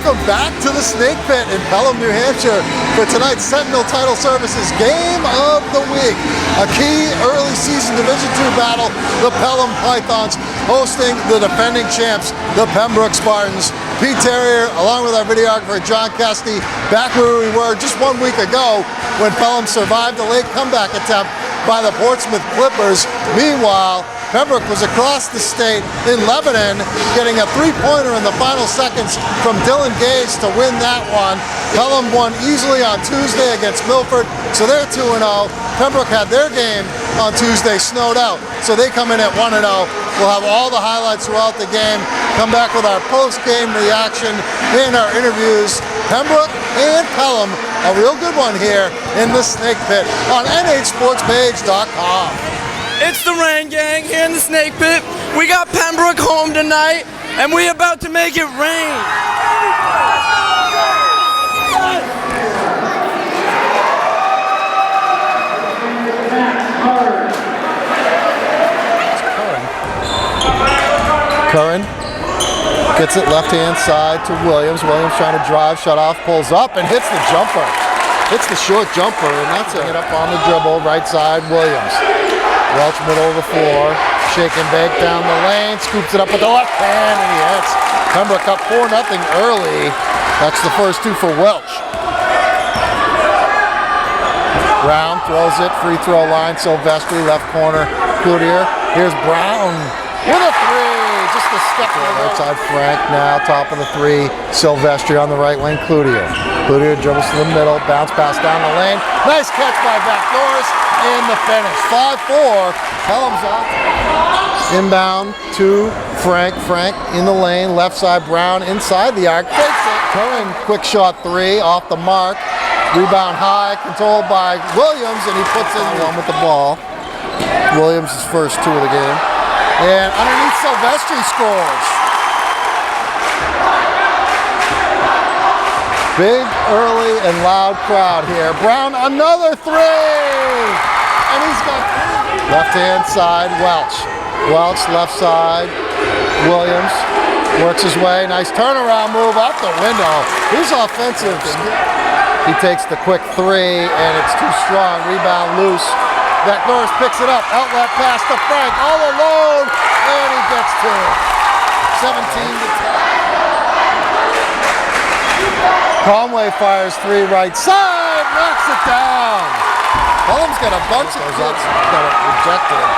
welcome back to the Snake Pit in Pelham, New Hampshire for tonight's Sentinel Title Services Game of the Week. A key early season Division II battle, the Pelham Pythons hosting the defending champs, the Pembroke Spartans. Pete Terrier, along with our videographer John Cassidy, back where we were just 1 week ago when Pelham survived a late comeback attempt by the Portsmouth Clippers. Meanwhile, Pembroke was across the state in Lebanon, getting a three-pointer in the final seconds from Dylan Gage to win that one. Pelham won easily on Tuesday against Milford, so they're 2-0. Pembroke had their game on Tuesday snowed out, so they come in at 1-0. We'll have all the highlights throughout the game, come back with our post-game reaction and our interviews. Pembroke and Pelham, a real good one here in the Snake Pit on nhsportspage.com. It's the Rain Gang here in the Snake Pit. We got Pembroke home tonight, and we about to make it rain. Curran gets it left-hand side to Williams. Williams trying to drive, shut off, pulls up, and hits the jumper. Hits the short jumper, and that's it up on the dribble, right side, Williams. Welch middle of the floor, shake and bake down the lane, scoops it up with the left hand, and he hits. Pembroke up 4-0 early. That's the first two for Welch. Brown throws it, free throw line, Silvestri, left corner, Cloutier. Here's Brown with a three, just a step. Right side, Frank now, top of the three, Silvestri on the right wing, Cloutier. Cloutier dribbles to the middle, bounce pass down the lane. Nice catch by Norris. In the finish, 5-4, Pelham's off. Inbound to Frank, Frank in the lane, left side, Brown inside the arc, takes it. Curran, quick shot three, off the mark. Rebound high, controlled by Williams, and he puts in one with the ball. Williams' first two of the game. And underneath, Silvestri scores. Big, early, and loud crowd here. Brown, another three! And he's got left-hand side, Welch. Welch, left side, Williams. Works his way, nice turnaround move off the window. He's offensive. He takes the quick three, and it's too strong. Rebound loose. Norris picks it up, outlet pass to Frank, all alone, and he gets two. 17-10. Conway fires three right side, knocks it down. Pelham's got a bunch of kids. Got it rejected,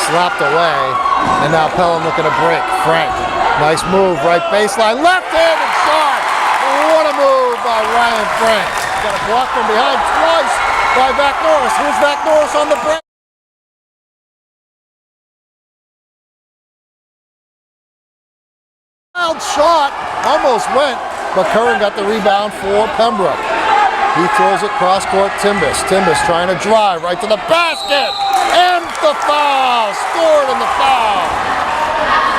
slapped away, and now Pelham looking to break. Frank, nice move, right baseline, left-handed shot. What a move by Ryan Frank. Got a block from behind twice by Norris. Here's Norris on the break. Wild shot, almost went, but Curran got the rebound for Pembroke. He throws it cross-court, Timbus. Timbus trying to drive right to the basket, and the foul, scored in the foul.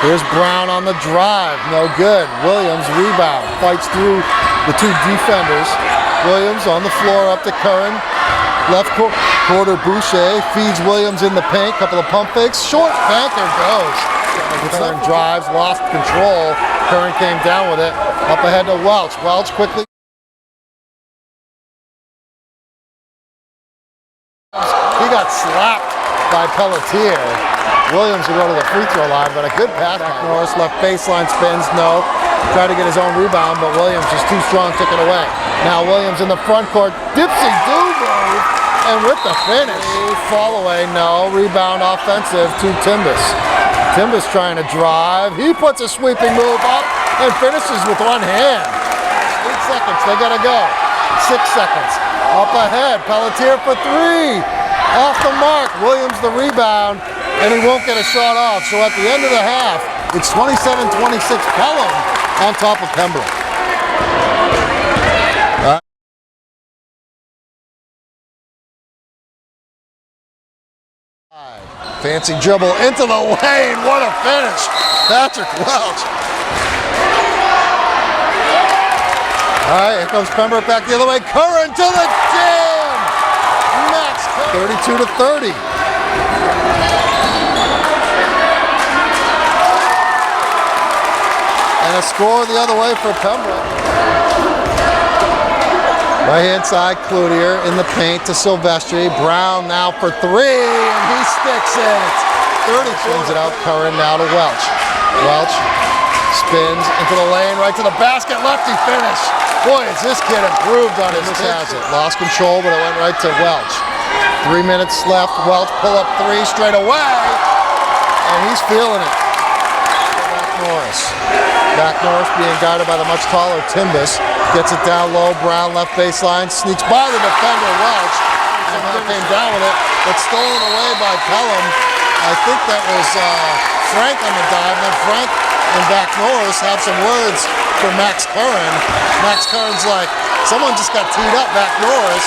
Here's Brown on the drive, no good. Williams rebound, fights through the two defenders. Williams on the floor up to Curran. Left quarter, Boucher feeds Williams in the paint, couple of pump fakes, short banker goes. Curran drives, lost control. Curran came down with it, up ahead to Welch. Welch quickly. He got slapped by Pelletier. Williams will go to the free throw line, but a good pass. Norris left baseline, spins, no. Tried to get his own rebound, but Williams just too strong, took it away. Now Williams in the front court, dipsy-do move, and with the finish. Fall away, no. Rebound offensive to Timbus. Timbus trying to drive. He puts a sweeping move up and finishes with one hand. 8 seconds, they gotta go. 6 seconds. Up ahead, Pelletier for three. Off the mark, Williams the rebound, and he won't get a shot off. So at the end of the half, it's 27-26 Pelham on top of Pembroke. Fancy dribble into the lane, what a finish. Patrick Welch. All right, here comes Pembroke back the other way. Curran to the jam. Max 32-30. And a score the other way for Pembroke. Right-hand side, Cloutier in the paint to Silvestri. Brown now for three, and he sticks it. 30 spins it out, Curran now to Welch. Welch spins into the lane, right to the basket, lefty finish. Boy, has this kid improved on his has it. Lost control, but it went right to Welch. 3 minutes left, Welch pull up three straight away, and he's feeling it. Back Norris being guarded by the much taller Timbus. Gets it down low, Brown left baseline, sneaks by the defender Welch. Somehow came down with it, but stolen away by Pelham. I think that was Frank on the dive, and Frank and Back Norris have some words for Max Curran. Max Curran's like, someone just got teed up, Back Norris.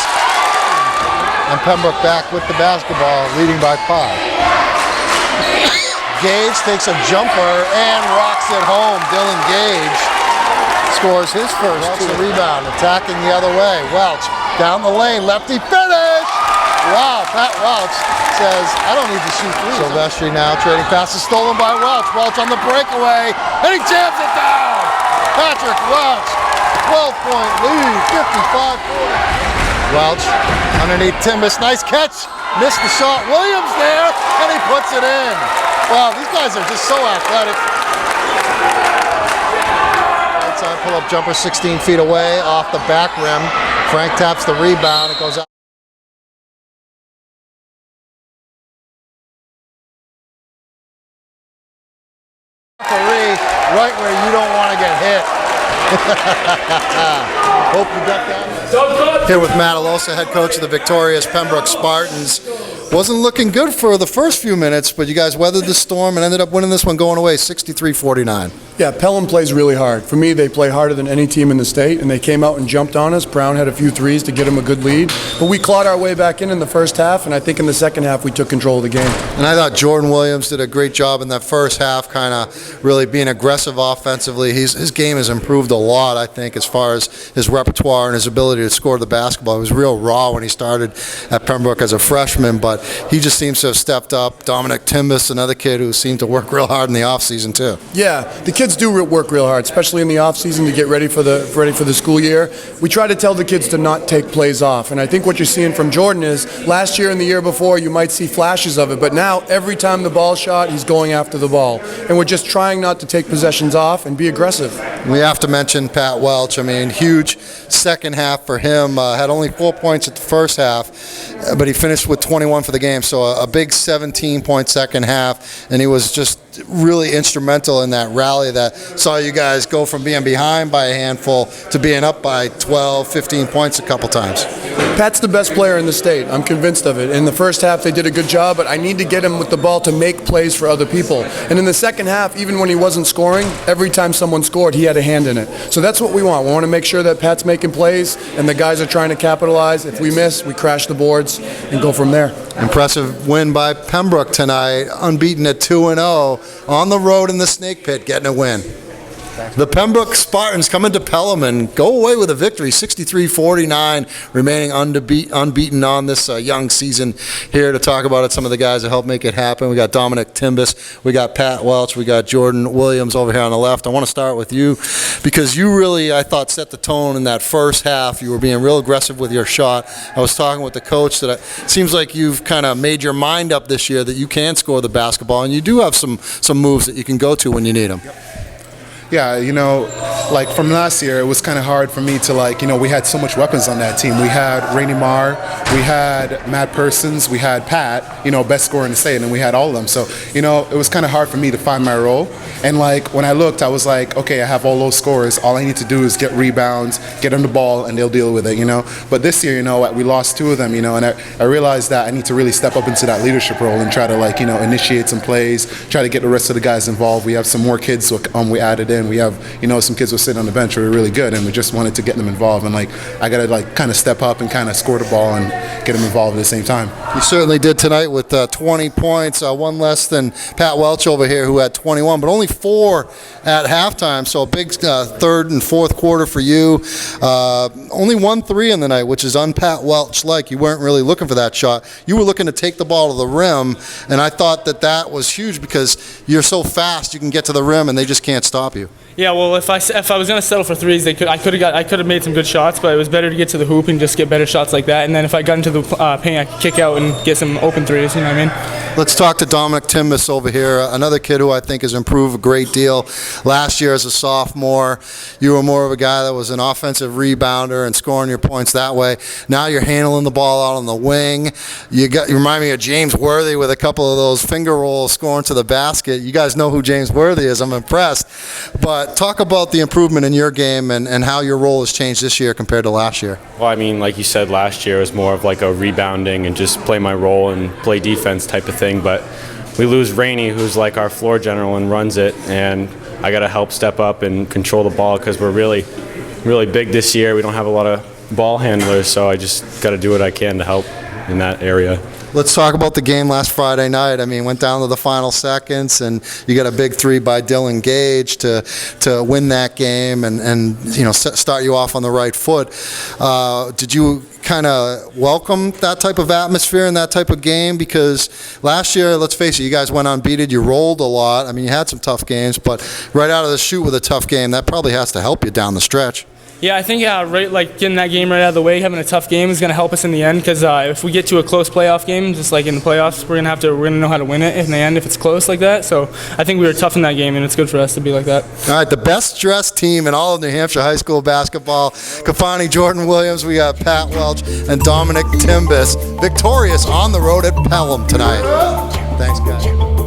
And Pembroke back with the basketball, leading by 5. Gage takes a jumper and rocks it home. Dylan Gage scores his first two. Rebound, attacking the other way. Welch down the lane, lefty finish! Wow, Pat Welch says, I don't need to shoot threes. Silvestri now trading passes stolen by Welch. Welch on the breakaway, and he jams it down! Patrick Welch, 12-point lead, 55-40. Welch underneath Timbus, nice catch. Missed the shot, Williams there, and he puts it in. Wow, these guys are just so athletic. Right side pull-up jumper 16 feet away off the back rim. Frank taps the rebound, it goes out. Right where you don't want to get hit. Hope you got that. Here with Matt Alosa, head coach of the victorious Pembroke Spartans. Wasn't looking good for the first few minutes, but you guys weathered the storm and ended up winning this one going away 63-49. Yeah, Pelham plays really hard. For me, they play harder than any team in the state, and they came out and jumped on us. Brown had a few threes to get him a good lead, but we clawed our way back in the first half, and I think in the second half we took control of the game. And I thought Jordan Williams did a great job in that first half, kind of really being aggressive offensively. His game has improved a lot, I think, as far as his repertoire and his ability to score the basketball. He was real raw when he started at Pembroke as a freshman, but he just seems to have stepped up. Dominic Timbus, another kid who seemed to work real hard in the offseason too. Yeah, the kids do work real hard, especially in the offseason to get ready for the school year. We try to tell the kids to not take plays off, and I think what you're seeing from Jordan is last year and the year before you might see flashes of it, but now every time the ball shot, he's going after the ball, and we're just trying not to take possessions off and be aggressive. We have to mention Pat Welch. I mean, huge second half for him. Had only 4 points at the first half, but he finished with 21 for the game, so a big 17-point second half, and he was just really instrumental in that rally that saw you guys go from being behind by a handful to being up by 12, 15 points a couple times. Pat's the best player in the state. I'm convinced of it. In the first half, they did a good job, but I need to get him with the ball to make plays for other people. And in the second half, even when he wasn't scoring, every time someone scored, he had a hand in it. So that's what we want. We want to make sure that Pat's making plays and the guys are trying to capitalize. If we miss, we crash the boards and go from there. Impressive win by Pembroke tonight, unbeaten at 2-0 on the road in the Snake Pit, getting a win. The Pembroke Spartans come into Pelham and go away with a victory, 63-49, remaining unbeaten on this young season. Here to talk about it, some of the guys that helped make it happen. We got Dominic Timbus, we got Pat Welch, we got Jordan Williams over here on the left. I want to start with you because you really, I thought, set the tone in that first half. You were being real aggressive with your shot. I was talking with the coach that it seems like you've kind of made your mind up this year that you can score the basketball, and you do have some moves that you can go to when you need them. Yep. Yeah, you know, like from last year, it was kind of hard for me to we had so much weapons on that team. We had Rainey Marr, we had Matt Persons, we had Pat, best scorer in the state, and we had all of them. So, it was kind of hard for me to find my role. And when I looked, I was like, okay, I have all those scorers. All I need to do is get rebounds, get them the ball, and they'll deal with it, But this year, we lost two of them, and I realized that I need to really step up into that leadership role and try to, initiate some plays, try to get the rest of the guys involved. We have some more kids we added in. We have, some kids who sit on the bench who are really good, and we just wanted to get them involved. And I got to kind of step up and kind of score the ball and get them involved at the same time. You certainly did tonight with 20 points, one less than Pat Welch over here who had 21, but only 4 at halftime. So a big third and fourth quarter for you. Only 1 3 in the night, which is un-Pat Welch-like. You weren't really looking for that shot. You were looking to take the ball to the rim, and I thought that was huge because you're so fast you can get to the rim and they just can't stop you. you. Yeah, well, if I was gonna settle for threes, I could have made some good shots, but it was better to get to the hoop and just get better shots like that. And then if I got into the paint, I could kick out and get some open threes. You know what I mean? Let's talk to Dominic Timbus over here, another kid who I think has improved a great deal. Last year as a sophomore, you were more of a guy that was an offensive rebounder and scoring your points that way. Now you're handling the ball out on the wing. You remind me of James Worthy with a couple of those finger rolls scoring to the basket. You guys know who James Worthy is. I'm impressed. But talk about the improvement in your game and how your role has changed this year compared to last year. Well, I mean, like you said, last year was more of like a rebounding and just play my role and play defense type of thing. But we lose Rainey, who's like our floor general and runs it, and I got to help step up and control the ball because we're really, really big this year. We don't have a lot of ball handlers, so I just got to do what I can to help in that area. Let's talk about the game last Friday night. I mean, went down to the final seconds, and you got a big three by Dylan Gage to win that game and start you off on the right foot. Did you kind of welcome that type of atmosphere and that type of game? Because last year, let's face it, you guys went unbeaten. You rolled a lot. I mean, you had some tough games, but right out of the chute with a tough game, that probably has to help you down the stretch. Yeah, I think right, like getting that game right out of the way, having a tough game is going to help us in the end. Because if we get to a close playoff game, just like in the playoffs, we're gonna know how to win it in the end if it's close like that. So I think we were tough in that game, and it's good for us to be like that. All right, the best dressed team in all of New Hampshire high school basketball: Kafani Jordan Williams, we got Pat Welch, and Dominic Timbus, victorious on the road at Pelham tonight. Thanks, guys.